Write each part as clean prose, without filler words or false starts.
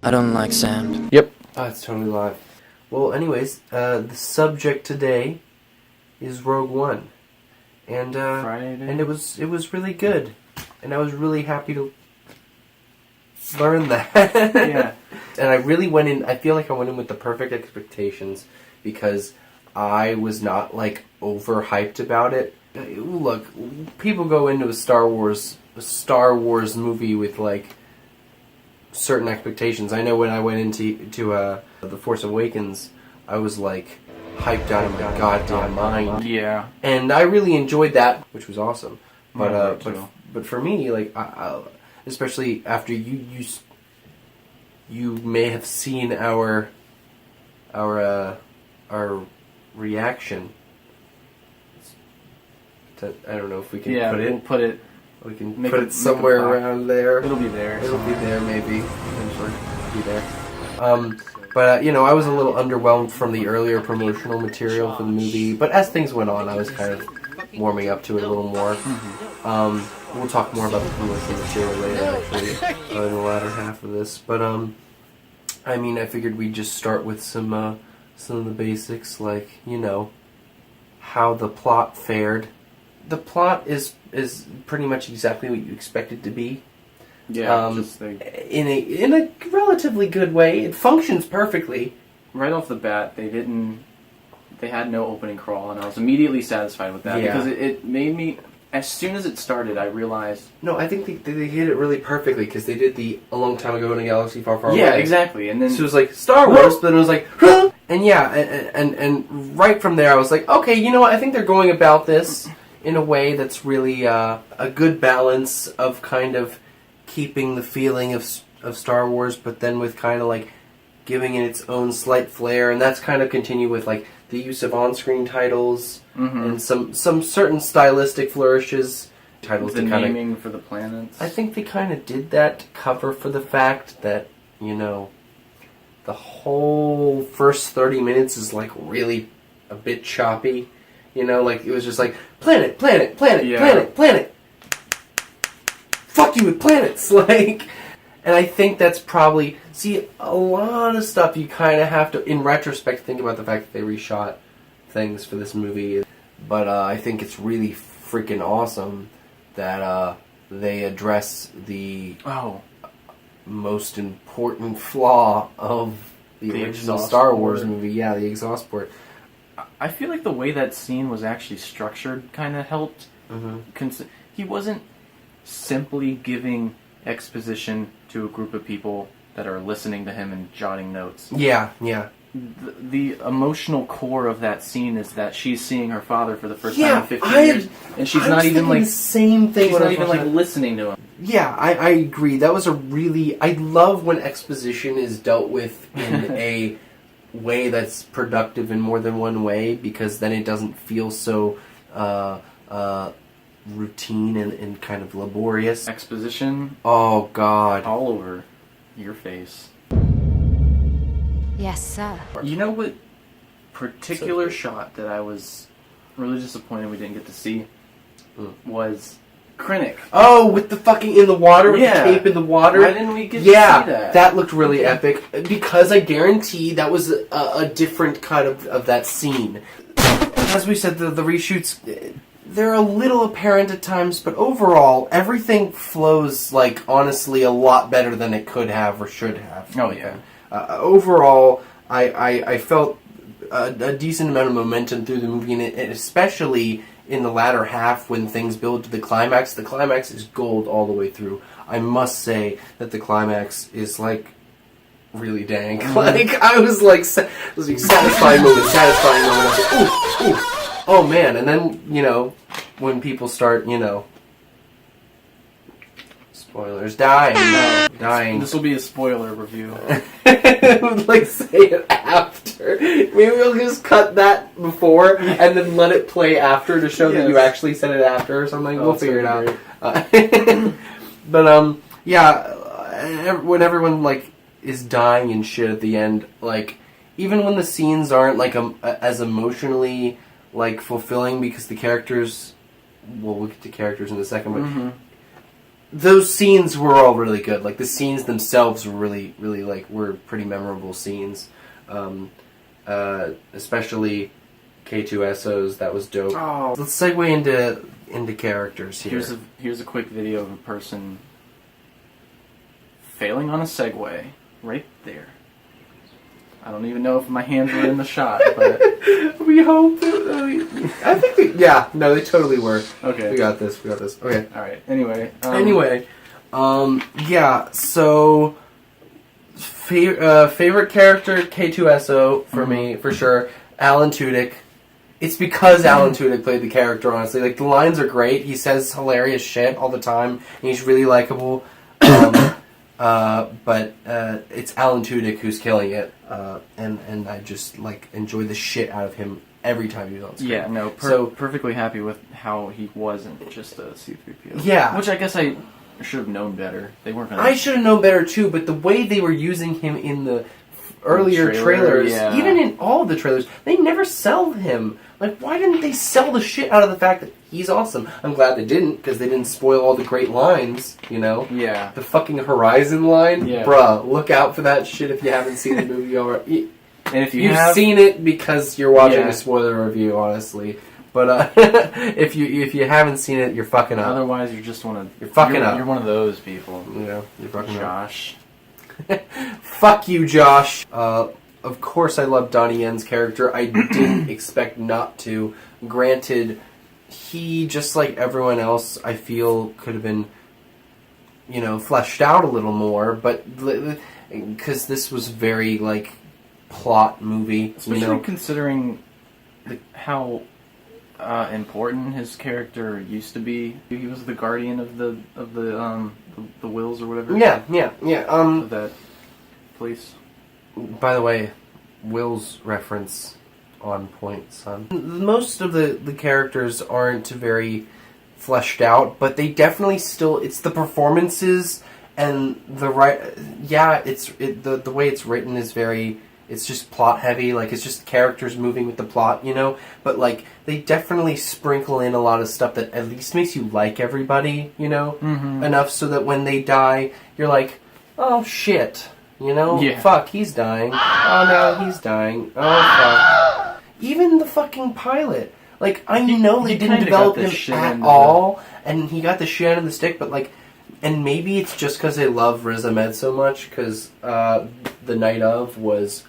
I don't like sand. Yep. Oh, it's totally live. Well, anyways, the subject today is Rogue One, and it was really good, and I was really happy to learn that. Yeah. And I really went in. I feel like I went in with the perfect expectations because I was not like overhyped about it. Look, people go into a Star Wars movie with like certain expectations. I know when I went into The Force Awakens, I was like hyped out of my goddamn mind. Yeah. And I really enjoyed that, which was awesome. But Yeah, but for me, like I especially after you may have seen our reaction. I don't know if we can put it. We'll put it. We can Make put it- it somewhere make it around there. It'll be there. It'll be there, maybe. Eventually. Be there. But, I was a little underwhelmed from the earlier promotional material for the movie. But as things went on, I was kind of warming up to it a little more. We'll talk more about the promotional material later, actually, in the latter half of this. But, I figured we'd just start with some of the basics, like, how the plot fared. The plot is pretty much exactly what you expect it to be. Yeah. In a relatively good way. It functions perfectly. Right off the bat, they had no opening crawl, and I was immediately satisfied with that because it made me. As soon as it started, I realized. No, I think they hit it really perfectly because they did the A Long Time Ago in a Galaxy Far, Far Away. Yeah, exactly. And then so it was like Star Wars, but then it was like, huh? And yeah, and right from there, I was like, okay, you know what? I think they're going about this in a way that's really a good balance of kind of keeping the feeling of Star Wars, but then with kind of like giving it its own slight flair, and that's kind of continue with like the use of on-screen titles and some certain stylistic flourishes. Titles the to kind naming for the planets. I think they kind of did that to cover for the fact that the whole first 30 minutes is like really a bit choppy. Like it was just like planet, planet, planet, planet, planet. Fuck you with planets, like. And I think that's probably a lot of stuff you kind of have to, in retrospect, think about the fact that they reshot things for this movie. But I think it's really freaking awesome that they address the most important flaw of the original Star Wars movie. Yeah, the exhaust port. I feel like the way that scene was actually structured kind of helped. He wasn't simply giving exposition to a group of people that are listening to him and jotting notes. Yeah. The emotional core of that scene is that she's seeing her father for the first time in 15 years, and she's not even like the same thing. She's not even like listening to him. Yeah, I agree. That was I love when exposition is dealt with in a way that's productive in more than one way, because then it doesn't feel so routine and kind of laborious. Exposition. Oh God! All over your face. Yes, sir. You know what particular shot that I was really disappointed we didn't get to see was Krennic. Oh, with the fucking in the water, with the cape in the water. Why didn't we get to see that? That looked really epic, because I guarantee that was a different cut of that scene. As we said, the reshoots, they're a little apparent at times, but overall, everything flows, like, honestly, a lot better than it could have or should have. Oh, yeah. Overall, I felt a decent amount of momentum through the movie, and especially in the latter half when things build to the climax. The climax is gold all the way through. I must say that the climax is, like, really dank. Like, I was like, satisfying moment. I was like, ooh. Oh, man. And then, when people start, spoilers, dying. This will be a spoiler review. I would like say it after. Maybe we'll just cut that before and then let it play after to show that you actually said it after or something. We'll figure it out. But when everyone like is dying and shit at the end, like even when the scenes aren't like as emotionally like fulfilling because the characters, well, we'll get to characters in a second, but those scenes were all really good. Like the scenes themselves were really, really were pretty memorable scenes. Especially K2SO's, that was dope. Oh. Let's segue into characters here. Here's a quick video of a person failing on a Segway right there. I don't even know if my hands were in the shot, but we hope. I think they totally were. Okay, we got this. Okay. All right. Anyway. So favorite character K2SO for me for sure. Alan Tudyk. It's because Alan Tudyk played the character. Honestly, like the lines are great. He says hilarious shit all the time, and he's really likable. But it's Alan Tudyk who's killing it, and I just enjoy the shit out of him every time he's on screen. Yeah, no, perfectly happy with how he wasn't just a C-3PO. Yeah, which I guess I should have known better. They weren't gonna... I should have known better too, but the way they were using him in the earlier trailers, even in all of the trailers, they never sell him. Like, why didn't they sell the shit out of the fact that he's awesome? I'm glad they didn't, because they didn't spoil all the great lines, you know? Yeah. The fucking Horizon line? Yeah. Bruh, look out for that shit if you haven't seen the movie already. And if You've seen it because you're watching a spoiler review, honestly. But if you haven't seen it, you're fucking up. Otherwise, you're fucking up. You're one of those people. Yeah, you're fucking Josh. up. Fuck you, Josh. Of course I love Donnie Yen's character. I didn't expect not to. Granted, he, just like everyone else, I feel could have been, fleshed out a little more, but because this was very, plot movie. Especially considering how important his character used to be. He was the guardian of the wills or whatever. Yeah. Of that place. By the way, Will's reference on point, son. Most of the characters aren't very fleshed out, but they definitely still. It's the performances and the the way it's written is very. It's just plot heavy. It's just characters moving with the plot, But they definitely sprinkle in a lot of stuff that at least makes you like everybody, enough so that when they die, you're like, oh shit. Fuck, he's dying. Oh no, he's dying. Oh fuck. Even the fucking pilot. I know they didn't develop him at all, and he got the shit out of the stick, but and maybe it's just because I love Riz Ahmed so much, because The Night Of was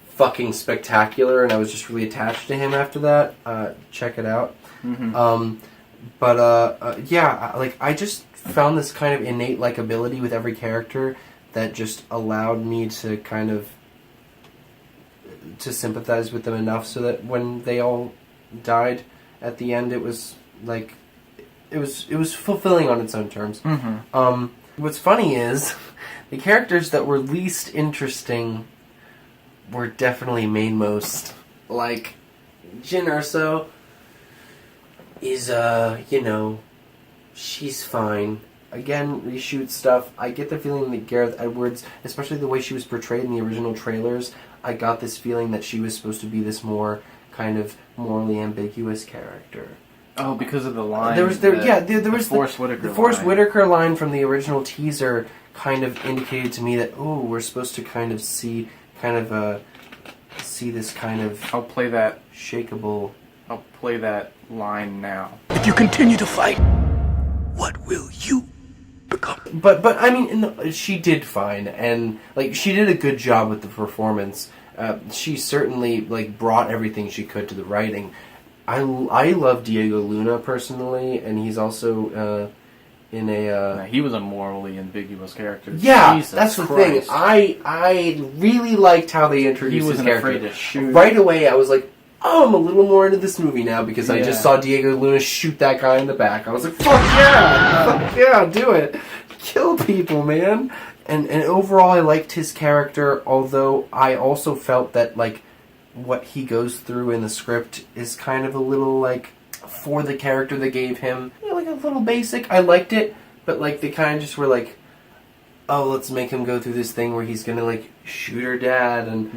fucking spectacular, and I was just really attached to him after that. Check it out. Mm-hmm. I just found this kind of innate likability with every character that just allowed me to kind of to sympathize with them enough so that when they all died at the end, it was it was fulfilling on its own terms. Mm-hmm. What's funny is the characters that were least interesting were definitely mainmost. Jyn Erso is she's fine. Again, reshoot stuff. I get the feeling that Gareth Edwards, especially the way she was portrayed in the original trailers, I got this feeling that she was supposed to be this more kind of morally ambiguous character. Oh, because of the line. There was the Forrest Whitaker. The Forrest Whitaker line from the original teaser kind of indicated to me that we're supposed to kind of see this kind of. I'll play that shakeable. I'll play that line now. If you continue to fight, what will you become? But I mean, she did fine, and she did a good job with the performance. She certainly brought everything she could to the writing. I love Diego Luna personally, and he's also in a. He was a morally ambiguous character. Yeah, Jesus that's the Christ. thing. I really liked how they introduced his character. He wasn't afraid to shoot. Right away, I was like, oh, I'm a little more into this movie now because I just saw Diego Luna shoot that guy in the back. I was like, fuck yeah, do it, kill people, man. And overall, I liked his character. Although I also felt that what he goes through in the script is kind of a little for the character they gave him, a little basic. I liked it, but they kind of just were oh, let's make him go through this thing where he's gonna shoot her dad and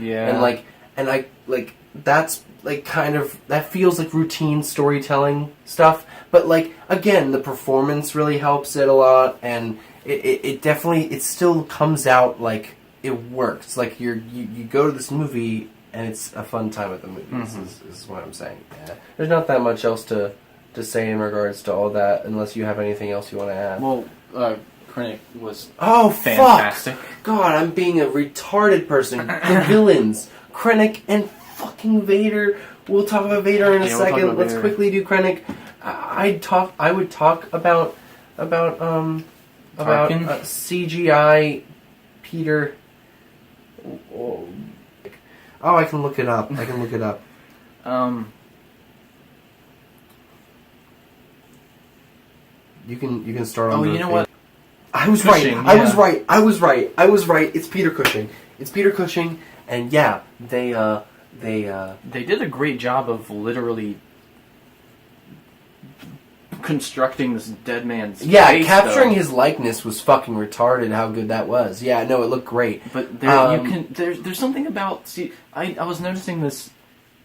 and I like that's like kind of that feels like routine storytelling stuff. But like again, the performance really helps it a lot, and it definitely it still comes out like it works. Like you go to this movie and it's a fun time at the movies. Is what I'm saying. Yeah. There's not that much else to say in regards to all that, unless you have anything else you want to add. Well, Krennic was fantastic. fantastic. God, I'm being a retarded person. The villains, Krennic and fucking Vader. We'll talk about Vader in a Yeah, we'll talk second. about Let's Vader. quickly do Krennic. I would talk about Tarkin? CGI Peter. Oh, I can look it up. You can start on. Oh, the you know thing. what? I was Cushing, right. I was yeah. right. It's Peter Cushing. And yeah, they did a great job of literally constructing this dead man's face, capturing though. his likeness was fucking retarded. How good that was. Yeah, no, it looked great. But there's something about I was noticing this.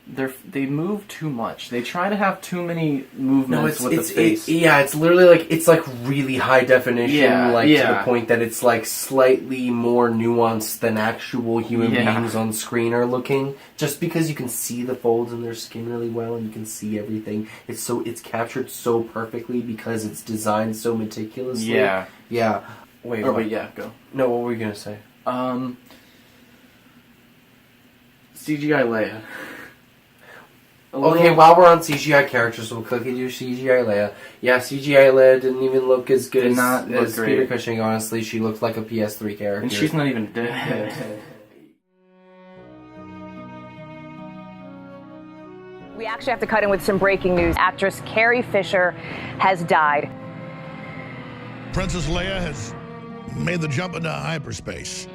They move too much. They try to have too many movements with the face. It's literally like it's like really high definition, Yeah, to the yeah. point that it's like slightly more nuanced than actual human beings on screen are looking. Just because you can see the folds in their skin really well and you can see everything, it's captured so perfectly because it's designed so meticulously. Yeah. Wait, Or what? wait, yeah, go. No, what were you gonna say? CGI Leia. Okay, while we're on CGI characters, we'll quickly do CGI Leia. Yeah, CGI Leia didn't even look as good Did not look as great. Peter Cushing, honestly. She looked like a PS3 character. And she's not even dead. We actually have to cut in with some breaking news. Actress Carrie Fisher has died. Princess Leia has made the jump into hyperspace.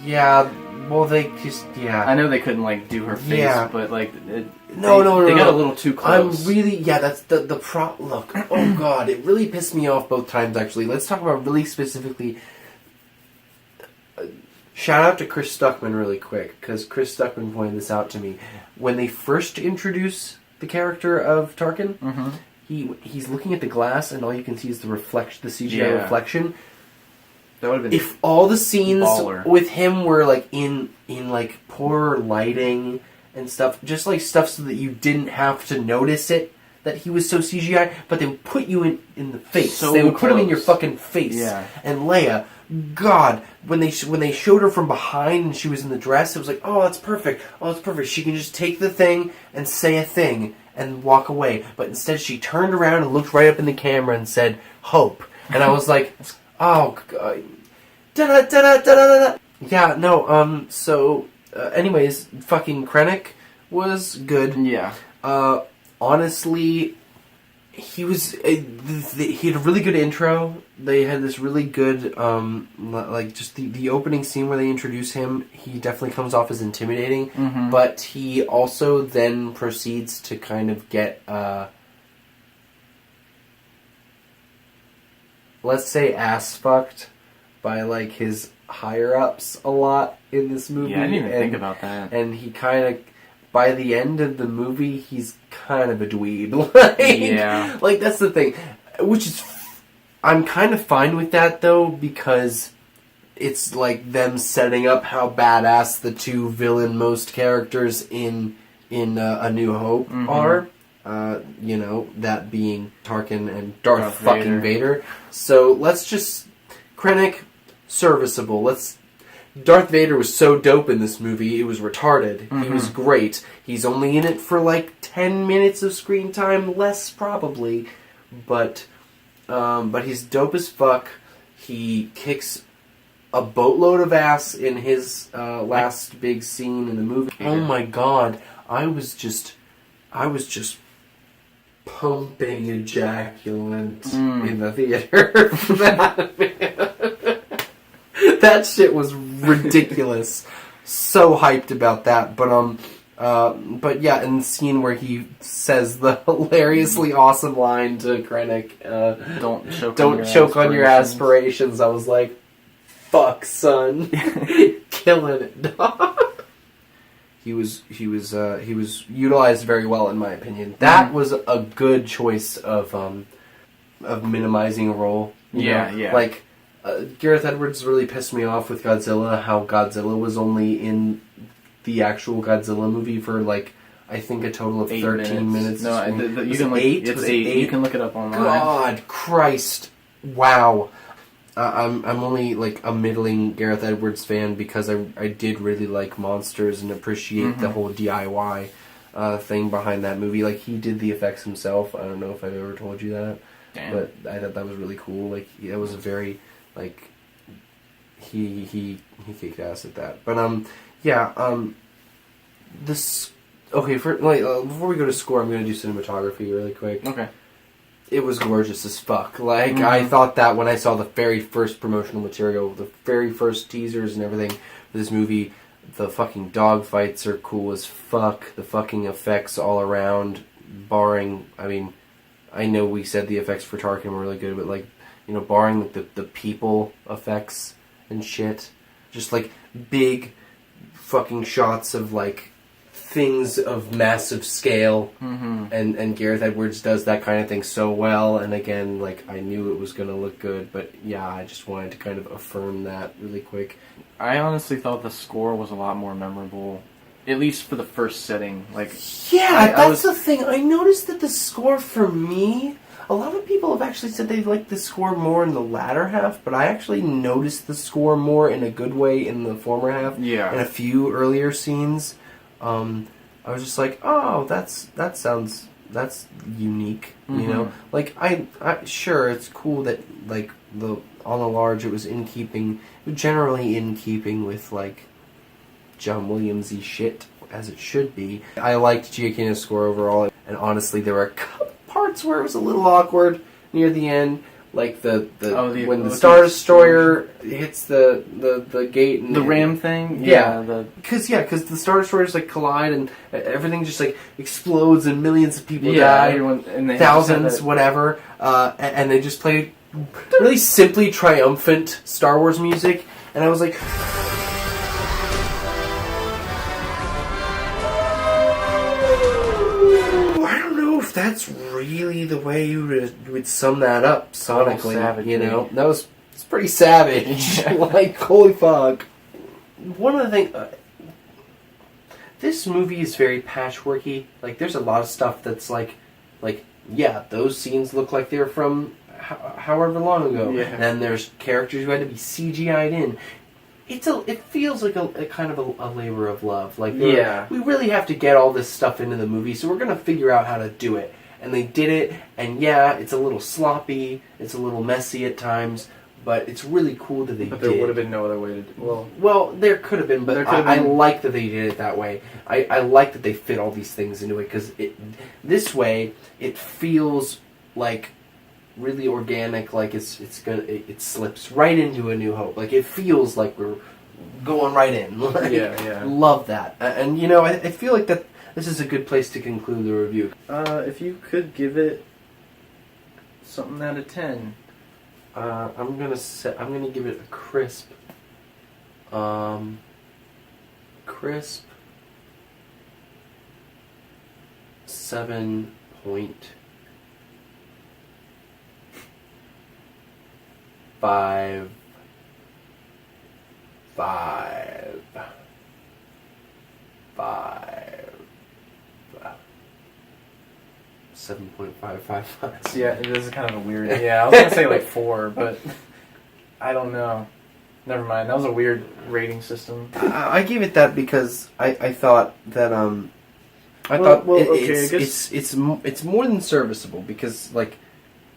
Yeah, well, they just, I know they couldn't like do her face, Yeah. but like No, they got a little too close. I'm really, that's the look, oh god, it really pissed me off both times, actually. Let's talk about really specifically, shout out to Chris Stuckman really quick, because Chris Stuckman pointed this out to me. When they first introduce the character of Tarkin, he's looking at the glass, and all you can see is the CGI reflection. That would have been If all the scenes baller. with him were like in like poor lighting and stuff, just like stuff so that you didn't have to notice it that he was so CGI, but they would put you in the face. So they would put him in your close. fucking face. Yeah. And Leia, God, when they showed her from behind and she was in the dress, it was like, oh, that's perfect. Oh, that's perfect. She can just take the thing and say a thing and walk away. But instead, she turned around and looked right up in the camera and said, "Hope." And I was like, oh, God. Da-da-da-da-da-da-da. Yeah, no, so, anyways, fucking Krennic was good. Yeah. Honestly, he had a really good intro. They had this really good, like, just the opening scene where they introduce him, he definitely comes off as intimidating, but he also then proceeds to kind of get, let's say, ass-fucked by, like, his higher-ups a lot in this movie. Yeah, I didn't even think about that. And he kind of, by the end of the movie, he's kind of a dweeb. Like, Yeah. Like, that's the thing. Which is, I'm kind of fine with that, though, because it's, like, them setting up how badass the two villain-most characters in A New Hope are. You know, that being Tarkin and Darth fucking Vader. So, let's just... Krennic, serviceable. Darth Vader was so dope in this movie, it was retarded. He was great. He's only in it for like 10 minutes of screen time, less probably. But he's dope as fuck. He kicks a boatload of ass in his last big scene in the movie. Oh my god. I was just pumping ejaculant in the theater for that, man. That shit was ridiculous. so hyped about that. But yeah, in the scene where he says the hilariously awesome line to Krennic, Don't choke on your aspirations. I was like, fuck, son. Killing it, dog. He was utilized very well, in my opinion. That was a good choice of minimizing a role. You know? Yeah. Like, Gareth Edwards really pissed me off with Godzilla, how Godzilla was only in the actual Godzilla movie for, like, I think a total of 13 minutes. No, you can It's 8. You can look it up online. God, Christ. Wow. I'm only like a middling Gareth Edwards fan because I did really like Monsters and appreciate the whole DIY thing behind that movie. Like, he did the effects himself. I don't know if I've ever told you that. Damn. But I thought that was really cool. Like, that was a very, like, he kicked ass at that. But this, okay, before we go to score, I'm gonna do cinematography really quick. Okay. It was gorgeous as fuck. Like, I thought that when I saw the very first promotional material, the very first teasers and everything for this movie, the fucking dog fights are cool as fuck. The fucking effects all around, barring, I mean, I know we said the effects for Tarkin were really good, but, like, you know, barring like, the people effects and shit, just, like, big fucking shots of, like, things of massive scale, and Gareth Edwards does that kind of thing so well, and again, like, I knew it was going to look good, but yeah, I just wanted to kind of affirm that really quick. I honestly thought the score was a lot more memorable, at least for the first setting. Like, yeah, that's the thing. I noticed that the score for me, a lot of people have actually said they like the score more in the latter half, but I actually noticed the score more in a good way in the former half. Yeah. In a few earlier scenes. I was just like, oh, that's unique, you know? Like, I sure, it's cool that, like, on the large, it was generally in keeping with, like, John Williams-y shit, as it should be. I liked Giacchino's score overall, and honestly, there were a couple parts where it was a little awkward near the end. Like when the Star Destroyer hits the gate and the ram thing, because the Star Destroyers like collide and everything just like explodes and millions of people die, and thousands, whatever, and they just play really simply triumphant Star Wars music, and I was like, I don't know if that's really the way you would sum that up sonically. You know, it's pretty savage. Like, holy fuck. One of the things, this movie is very patchworky. Like, there's a lot of stuff that's like, yeah, those scenes look like they're from however long ago. Yeah. And then there's characters who had to be CGI'd in. It feels like a kind of a labor of love. Like, we really have to get all this stuff into the movie, so we're going to figure out how to do it. And they did it, and yeah, it's a little sloppy, it's a little messy at times, but it's really cool that they did. But there would have been no other way to do it. Well, there could have been, but I like that they did it that way. I like that they fit all these things into it, because this way, it feels like really organic, like it slips right into A New Hope. Like, it feels like we're going right in. Like, yeah. Love that. And, you know, I feel like that this is a good place to conclude the review. If you could give it something out of 10. I'm gonna give it a crisp 7.5. 7.555. Yeah, this is kind of a weird. Yeah, I was gonna say like 4, but I don't know. Never mind. That was a weird rating system. I gave it that because I thought that it's more than serviceable, because like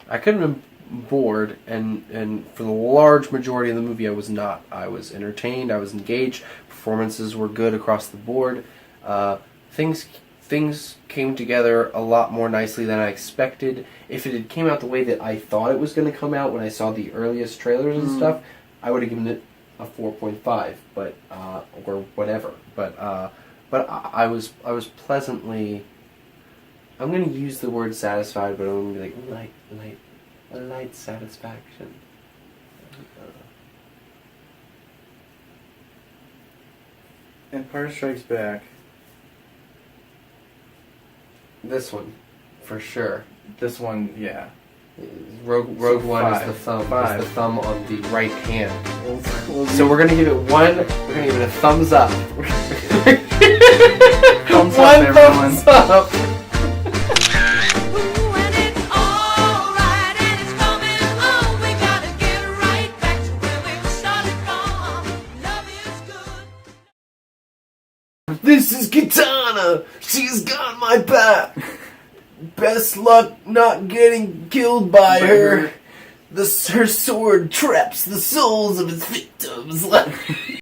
I could have been bored, and for the large majority of the movie I was not. I was entertained, I was engaged, performances were good across the board, things came together a lot more nicely than I expected. If it had came out the way that I thought it was going to come out when I saw the earliest trailers and stuff, I would have given it a 4.5, but or whatever. But I was pleasantly. I'm going to use the word satisfied, but I'm going to be like a light satisfaction. Empire Strikes Back. This one, for sure. This one, yeah. Rogue One is five. the thumb. Five. Is the thumb on the right hand. So we're gonna give it one. We're gonna give it a thumbs up. Thumbs up, one everyone. thumbs up. This is Katana. She's got my back. Best luck not getting killed by her. Her sword traps the souls of its victims.